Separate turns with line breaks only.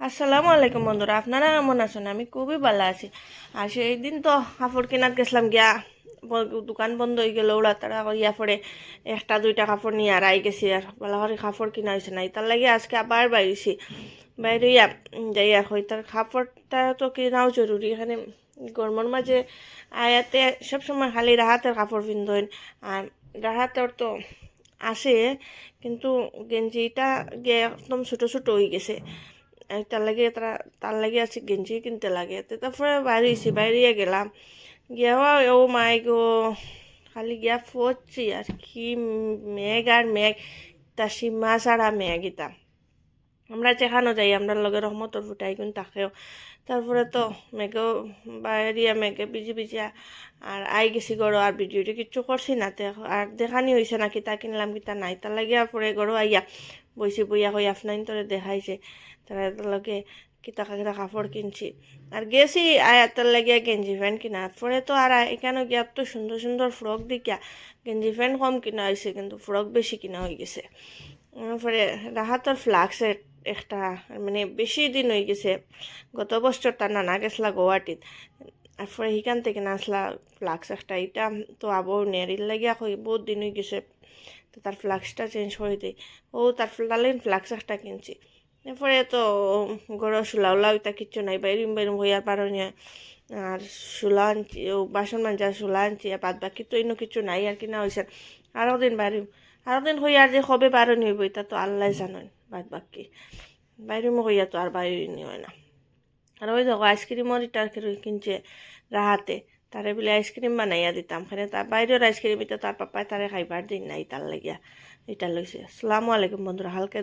আসসালামু আলাইকুম বন্ধুরা, আপনারা কেমন আছেন? আমি খুবই ভালো আছি। আর সেই দিন তো কাপড় কিনার গেছিলাম গিয়া, দোকান বন্ধ হয়ে গেল, ওরা তারা ইয়া পরে একটা দুইটা কাপড় নিয়ে আর আই গেছি, আর ভালো করে কাপড় কিনা হয়েছে নাই, তার লাগে আজকে আবার বাইরেছি। বাইরে যাইয়া হই তার কাপড়টা তো কেনাও জরুরি। এখানে গরমের মাঝে আয়াতে সবসময় খালি রাহাতের কাপড় পিন্ধন, আর রাহাতের তো আছে, কিন্তু গেঞ্জিটা গিয়ে একদম ছোট ছোট হয়ে গেছে। তার লাগে আছে গেঞ্জি কিনতে লাগে। তো তারপরে বাইরেছি, বাইরে গেলাম গিয়া, ও মাই গো, খালি গিয়া পড়ছি আর কি মেঘ আর মেঘ, তা সীমা ছাড়া মেঘ ইতা। আমরা যেখানে যাই আমরা লগে রহমতর ফুটাই কিন্তু তাকেও। তারপরে তো মেঘেও বাইরিয়া মেঘে বিজি বিজিয়া আর আই গেছি গড়ো, আর ভিডিওটি কিচ্ছু করছি না আর দেখানি হয়েছে না কিতা কিনলাম কিতা নাই। তার লাগিয়া পরে গড়ো আইয়া বইছি, বইয়া হই আপনার তোরে দেখাইছে তারা লগে কিতা কিতা কাপড় কিনছি। আর গেছি আয়াতের লাগিয়া গেঞ্জি প্যান্ট কিনা, পরে তো আর এখানে গিয়া তো সুন্দর সুন্দর ফ্রক দেখিয়া গেঞ্জি প্যান্ট কম কিনা হয়েছে, কিন্তু ফ্রক বেশি কিনা হয়ে গেছে। পরে রাহাতর ফ্লাক্সের একটা, মানে বেশি দিন হয়ে গেছে, গত বছর তার নানা গেছলা গুয়াহাটিত, আর পরে সেখান থেকে নাচলা ফ্লাক্স একটা, এটা তো আবার নেয়ারির লাগিয়া বহুত দিন হয়ে গেছে, তো তার ফ্লাক্সটা চেঞ্জ করে দিই। ও তার ফ্লাক্স একটা কিনছি। এরপরে তো গড় চুলা উলা ওইটা কিচ্ছু নাই, বাইরুম বাইরুম হইয়ার পারনি। আর চুলা আনছি, ও বাসন মাজা চুলা আনছি, আর বাদ বাকি তো ইনো কিছু নাই আর কিনা হয়েছে। আরও দিন বাড়িম, আরও দিন হইয়া আর যে কবে বারণ হইব এটা তো আল্লাহ জানেন। বাদ বাকি বাইরুম হইয়া তো আর বাইরে হয় না। আর ওই দেখো আইসক্রিমও রিটার কিনছে রাহাতে, তারে বলে আইসক্রিম বানাইয়া দিতাম, খানে তার বাইরের আইসক্রিম এটা তার পাপায় তারে খাইবার দিন নাই, তার লাগিয়া এটা লইছে। আসসালামু আলাইকুম বন্ধুরা, হালকা